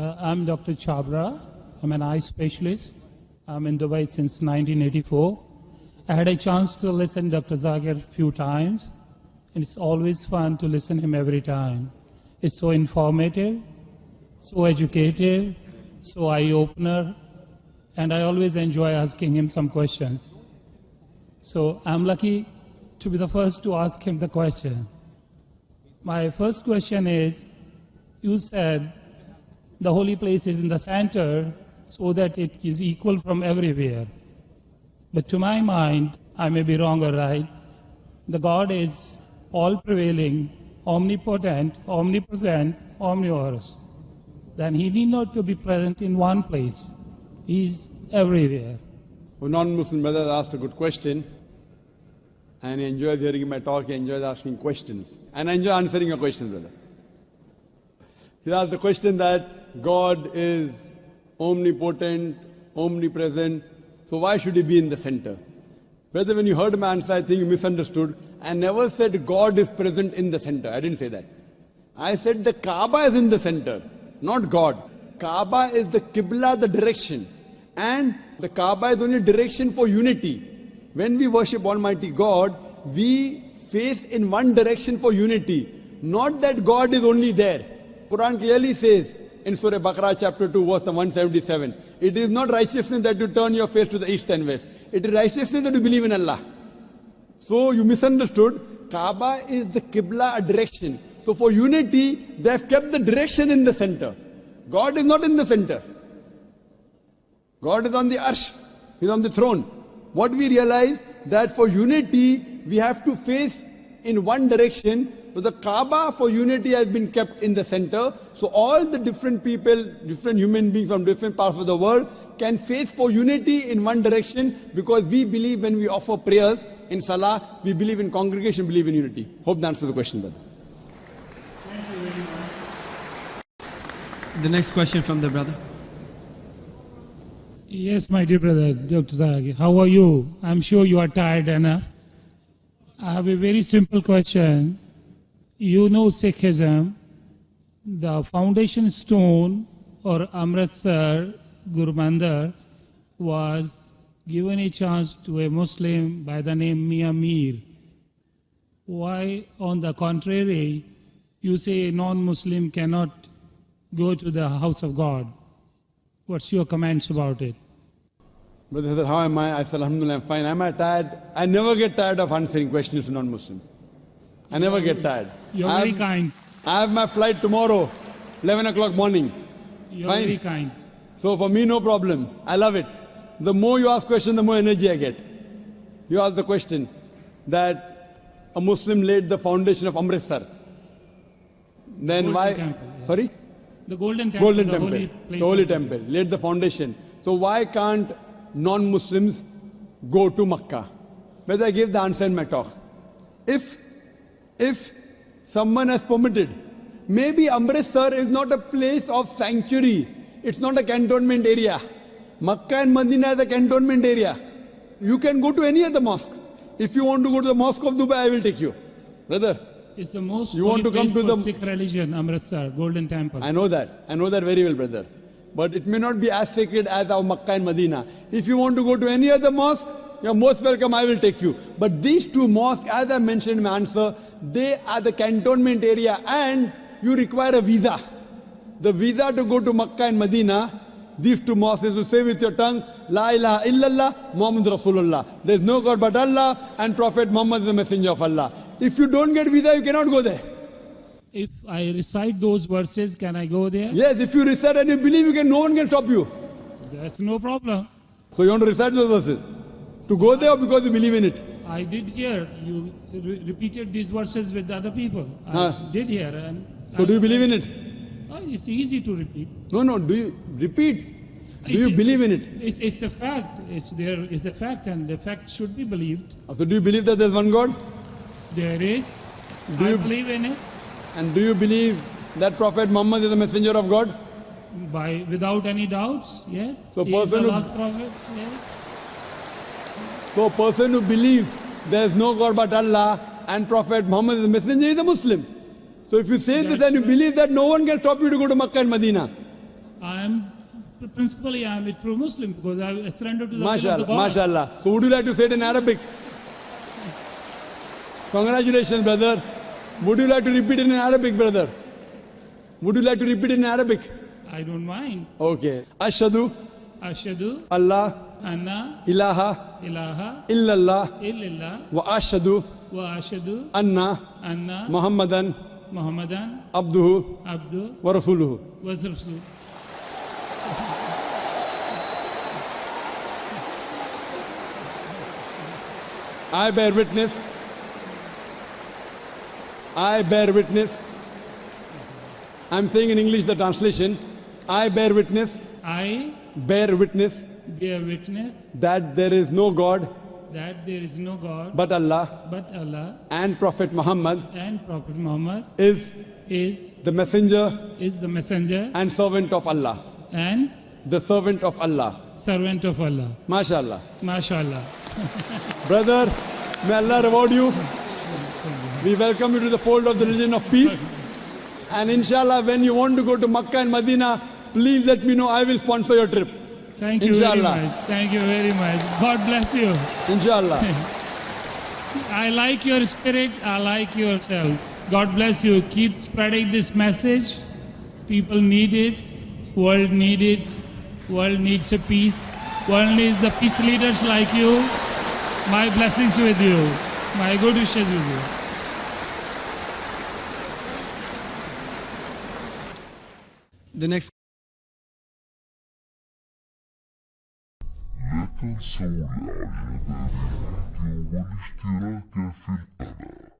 I'm Dr. Chabra. I'm an eye specialist. I'm in Dubai since 1984. I had a chance to listen to Dr. Zakir a few times, and it's always fun to listen to him every time. It's so informative, so educative, so eye-opener, and I always enjoy asking him some questions. So I'm lucky to be the first to ask him the question. My first question is, you said the holy place is in the center so that it is equal from everywhere. But to my mind, I may be wrong or right, the God is all-prevailing, omnipotent, omnipresent, omnivorous. Then he need not to be present in one place. He is everywhere. A non-Muslim brother asked a good question, and he enjoys hearing my talk, he enjoys asking questions. And I enjoy answering your questions, brother. He asked the question that God is omnipotent, omnipresent, so why should he be in the center? Brother, when you heard my answer, I think you misunderstood. I never said God is present in the center. I didn't say that. I said the Kaaba is in the center, not God. Kaaba is the Qibla, the direction. And the Kaaba is only direction for unity. When we worship Almighty God, we face in one direction for unity. Not that God is only there. Quran clearly says in Surah Baqarah chapter 2 verse 177, it is not righteousness that you turn your face to the east and west. It is righteousness that you believe in Allah. So you misunderstood. Kaaba is the Qibla, a direction. So for unity, they have kept the direction in the center. God is not in the center. God is on the arsh. He is on the throne. What we realize that for unity, we have to face in one direction. So the Kaaba for unity has been kept in the center. So all the different people, different human beings from different parts of the world can face for unity in one direction, because we believe when we offer prayers in Salah, we believe in congregation, believe in unity. Hope that answers the question, brother. Thank you very much. The next question from the brother. Yes, my dear brother, Dr. Zakir, how are you? I'm sure you are tired enough. I have a very simple question. You know Sikhism, the foundation stone or Amritsar Guru Mandir was given a chance to a Muslim by the name Mia Mir. Why, on the contrary, you say a non-Muslim cannot go to the house of God? What's your comments about it? Brother said, how am I? I said, Alhamdulillah, I'm fine. Am I tired? I never get tired of answering questions to non-Muslims. I never get tired. You're very kind. I have my flight tomorrow, 11 o'clock morning. You're Fine. very kind. So for me, no problem. I love it. The more you ask questions, the more energy I get. You ask the question that a Muslim laid the foundation of Amritsar. Then Golden why? Temple, yeah. Sorry? The Golden Temple, Golden the Temple. holy place. The Holy of- Temple. Laid the foundation. So why can't non-Muslims go to Makkah? Whether I gave the answer in my talk. If someone has permitted, maybe Amritsar is not a place of sanctuary. It's not a cantonment area. Makkah and Medina is a cantonment area. You can go to any other mosque. If you want to go to the Mosque of Dubai, I will take you. Brother, It's the most You holy want to come place to for the- Sikh religion, Amritsar, Golden Temple. I know that. I know that very well, brother. But it may not be as sacred as our Makkah and Medina. If you want to go to any other mosque, you're most welcome, I will take you. But these two mosques, as I mentioned in my answer, they are the cantonment area and you require a visa. The visa to go to Makkah and Medina, these two mosques is to say with your tongue, La ilaha illallah, Muhammad Rasulullah. There is no God but Allah and Prophet Muhammad is the messenger of Allah. If you don't get visa, you cannot go there. If I recite those verses, can I go there? Yes, if you recite and you believe, no one can stop you. There's no problem. So you want to recite those verses? To go there or because you believe in it? I did hear you repeated these verses with other people. I did hear. And So do you believe in it? It's easy to repeat. No, do you repeat? Do you believe in it? It's a fact. It's a fact, and the fact should be believed. So do you believe that there's one God? There is. Do I you- believe in it And do you believe that Prophet Muhammad is the messenger of God? without any doubts. Yes. So He is the person who- last prophet. Yes. So a person who believes there's no God but Allah and Prophet Muhammad is the messenger is a Muslim. So if you say this That's and you right. believe that, no one can stop you to go to Makkah and Medina. Principally I am a true Muslim because I surrender to the will of the MashaAllah, God. MashaAllah. So would you like to say it in Arabic? Congratulations, brother. Would you like to repeat it in Arabic, brother? Would you like to repeat it in Arabic? I don't mind. Okay. Ashhadu Ashhadu Allah anna ilaha ilaha illallah illallah wa ashhadu wa ashhadu anna anna Muhammadan Muhammadan abduhu abdu wa rasuluhu. wa rasul. I bear witness. I bear witness. I'm saying in English the translation. I bear witness, I bear witness bear witness that there is no God that there is no God but Allah but Allah and Prophet Muhammad and Prophet Muhammad is is the messenger the messenger and servant of Allah. and The servant of Allah. servant of Allah. MashaAllah. MashaAllah. Brother, may Allah reward you. We welcome you to the fold of the religion of peace. And inshallah, when you want to go to Makkah and Medina, please let me know. I will sponsor your trip. Thank you very Inshallah. much. Thank you very much. God bless you. Inshallah. I like your spirit. I like yourself. God bless you. Keep spreading this message. People need it. World need it. World needs a peace. World needs the peace leaders like you. My blessings with you. My good wishes with you. The next. لا تنسوا الإعجاب بالفيديو والاشتراك في القناة.